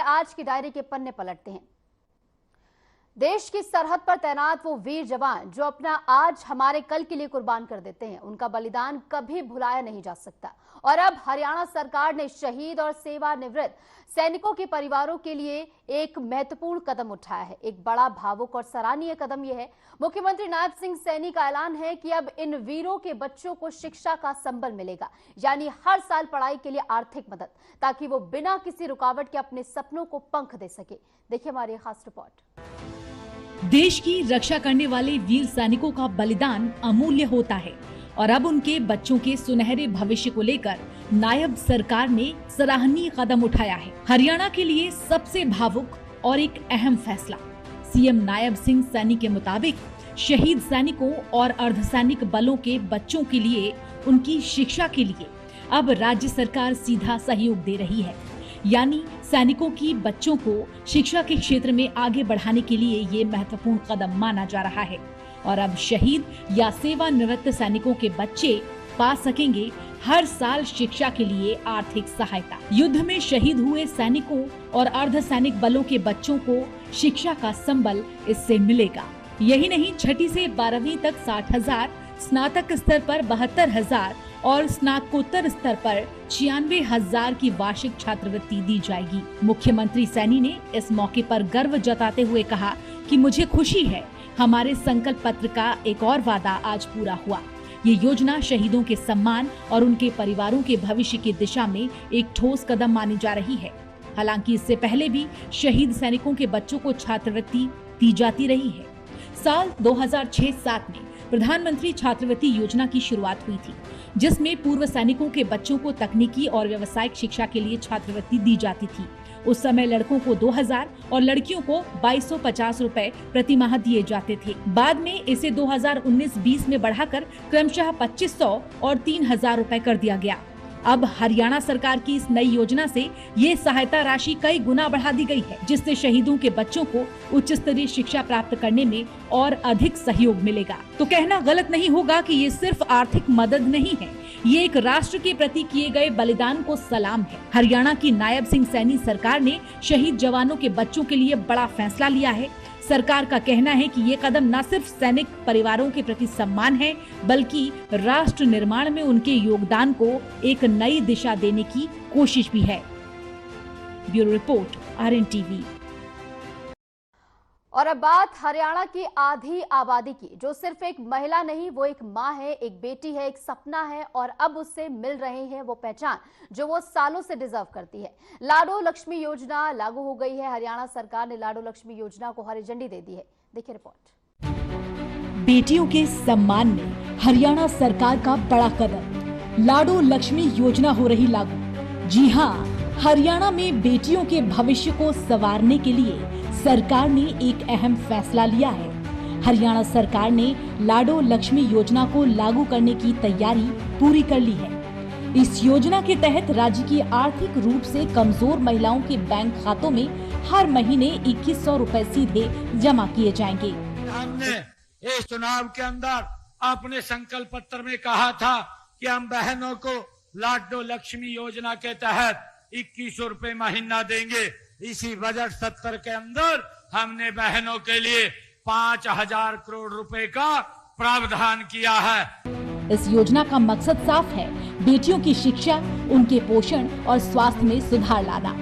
आज की डायरी के पन्ने पलटते हैं। देश की सरहद पर तैनात वो वीर जवान जो अपना आज हमारे कल के लिए कुर्बान कर देते हैं, उनका बलिदान कभी भुलाया नहीं जा सकता। और अब हरियाणा सरकार ने शहीद और सेवानिवृत्त सैनिकों के परिवारों के लिए एक महत्वपूर्ण कदम उठाया है। एक बड़ा भावुक और सराहनीय कदम यह है। मुख्यमंत्री नायब सिंह सैनी का ऐलान है कि अब इन वीरों के बच्चों को शिक्षा का संबल मिलेगा, यानी हर साल पढ़ाई के लिए आर्थिक मदद, ताकि वो बिना किसी रुकावट के अपने सपनों को पंख दे सके। देखिए हमारी खास रिपोर्ट। देश की रक्षा करने वाले वीर सैनिकों का बलिदान अमूल्य होता है और अब उनके बच्चों के सुनहरे भविष्य को लेकर नायब सरकार ने सराहनीय कदम उठाया है। हरियाणा के लिए सबसे भावुक और एक अहम फैसला। सीएम नायब सिंह सैनी के मुताबिक शहीद सैनिकों और अर्धसैनिक बलों के बच्चों के लिए उनकी शिक्षा के लिए अब राज्य सरकार सीधा सहयोग दे रही है, यानी सैनिकों की बच्चों को शिक्षा के क्षेत्र में आगे बढ़ाने के लिए ये महत्वपूर्ण कदम माना जा रहा है। और अब शहीद या सेवानिवृत्त सैनिकों के बच्चे पा सकेंगे हर साल शिक्षा के लिए आर्थिक सहायता। युद्ध में शहीद हुए सैनिकों और अर्धसैनिक बलों के बच्चों को शिक्षा का संबल इससे मिलेगा। यही नहीं, 6ठी से 12वीं तक 60,000, स्नातक स्तर पर 72,000 और स्नातकोत्तर स्तर पर 96,000 की वार्षिक छात्रवृत्ति दी जाएगी। मुख्यमंत्री सैनी ने इस मौके पर गर्व जताते हुए कहा कि मुझे खुशी है, हमारे संकल्प पत्र का एक और वादा आज पूरा हुआ। ये योजना शहीदों के सम्मान और उनके परिवारों के भविष्य की दिशा में एक ठोस कदम मानी जा रही है। हालांकि इससे पहले भी शहीद सैनिकों के बच्चों को छात्रवृत्ति दी जाती रही है। साल 2006-07 में प्रधानमंत्री छात्रवृत्ति योजना की शुरुआत हुई थी, जिसमें पूर्व सैनिकों के बच्चों को तकनीकी और व्यावसायिक शिक्षा के लिए छात्रवृत्ति दी जाती थी। उस समय लड़कों को 2,000 और लड़कियों को 2,250 रुपए प्रति माह दिए जाते थे। बाद में इसे 2019-20 में बढ़ाकर क्रमशः 2,500 और 3,000 रुपए कर दिया गया। अब हरियाणा सरकार की इस नई योजना से ये सहायता राशि कई गुना बढ़ा दी गई है, जिससे शहीदों के बच्चों को उच्च स्तरीय शिक्षा प्राप्त करने में और अधिक सहयोग मिलेगा। तो कहना गलत नहीं होगा कि ये सिर्फ आर्थिक मदद नहीं है, ये एक राष्ट्र के प्रति किए गए बलिदान को सलाम है। हरियाणा की नायब सिंह सैनी सरकार ने शहीद जवानों के बच्चों के लिए बड़ा फैसला लिया है। सरकार का कहना है कि ये कदम न सिर्फ सैनिक परिवारों के प्रति सम्मान है, बल्कि राष्ट्र निर्माण में उनके योगदान को एक नई दिशा देने की कोशिश भी है। Bureau report, RNTV। और अब बात हरियाणा की आधी आबादी की, जो सिर्फ एक महिला नहीं, वो एक माँ है, एक बेटी है, एक सपना है, और अब उससे मिल रहे हैं वो पहचान जो वो सालों से डिजर्व करती है। लाडो लक्ष्मी योजना लागू हो गई है। हरियाणा सरकार ने लाडो लक्ष्मी योजना को हरी झंडी दे दी है। देखिए रिपोर्ट। बेटियों के सम्मान में हरियाणा सरकार का बड़ा कदम, लाडो लक्ष्मी योजना हो रही लागू। जी हाँ, हरियाणा में बेटियों के भविष्य को संवारने के लिए सरकार ने एक अहम फैसला लिया है। हरियाणा सरकार ने लाडो लक्ष्मी योजना को लागू करने की तैयारी पूरी कर ली है। इस योजना के तहत राज्य की आर्थिक रूप से कमजोर महिलाओं के बैंक खातों में हर महीने 2,100 रुपए सीधे जमा किए जाएंगे। हमने इस चुनाव के अंदर अपने संकल्प पत्र में कहा था कि हम बहनों को लाडो लक्ष्मी योजना के तहत 2,100 रुपए महीना देंगे। इसी बजट सत्र के अंदर हमने बहनों के लिए 5,000 करोड़ रुपए का प्रावधान किया है। इस योजना का मकसद साफ है, बेटियों की शिक्षा, उनके पोषण और स्वास्थ्य में सुधार लाना।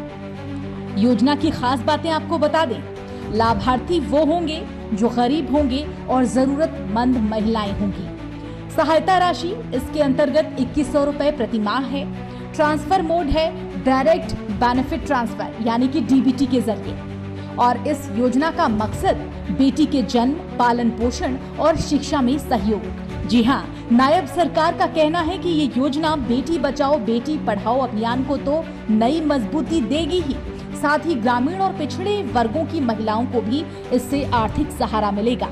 योजना की खास बातें आपको बता दें। लाभार्थी वो होंगे जो गरीब होंगे और जरूरतमंद महिलाएं होंगी। सहायता राशि इसके अंतर्गत 2,100 रुपए प्रति माह है। ट्रांसफर मोड है डायरेक्ट बेनिफिट ट्रांसफर, यानी कि DBT के जरिए। और इस योजना का मकसद बेटी के जन्म, पालन पोषण और शिक्षा में सहयोग। जी हाँ, नायब सरकार का कहना है कि ये योजना बेटी बचाओ बेटी पढ़ाओ अभियान को तो नई मजबूती देगी ही, साथ ही ग्रामीण और पिछड़े वर्गों की महिलाओं को भी इससे आर्थिक सहारा मिलेगा।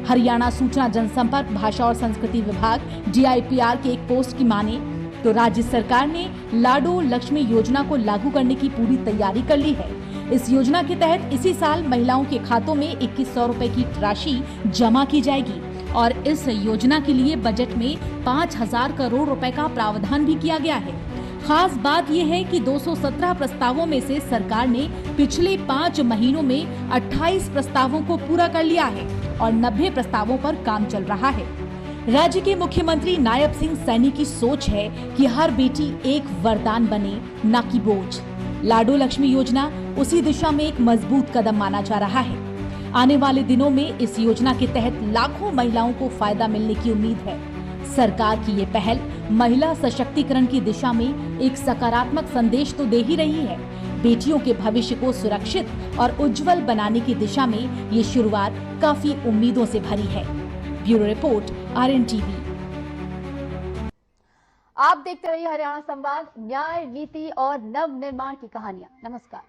हरियाणा सूचना जनसंपर्क भाषा और संस्कृति विभाग DIPR के एक पोस्ट की माने तो राज्य सरकार ने लाडो लक्ष्मी योजना को लागू करने की पूरी तैयारी कर ली है। इस योजना के तहत इसी साल महिलाओं के खातों में 2,100 रुपए की राशि जमा की जाएगी और इस योजना के लिए बजट में 5,000 करोड़ रुपए का प्रावधान भी किया गया है। खास बात यह है कि 217 प्रस्तावों में से सरकार ने पिछले 5 महीनों में 28 प्रस्तावों को पूरा कर लिया है और 90 प्रस्तावों पर काम चल रहा है। राज्य के मुख्यमंत्री नायब सिंह सैनी की सोच है कि हर बेटी एक वरदान बने, न कि बोझ। लाडो लक्ष्मी योजना उसी दिशा में एक मजबूत कदम माना जा रहा है। आने वाले दिनों में इस योजना के तहत लाखों महिलाओं को फायदा मिलने की उम्मीद है। सरकार की ये पहल महिला सशक्तिकरण की दिशा में एक सकारात्मक संदेश तो दे ही रही है। बेटियों के भविष्य को सुरक्षित और उज्जवल बनाने की दिशा में ये शुरुआत काफी उम्मीदों से भरी है। Bureau report, RNTV। आप देखते रहिए हरियाणा संवाद, न्याय, नीति और नव निर्माण की कहानियां। नमस्कार।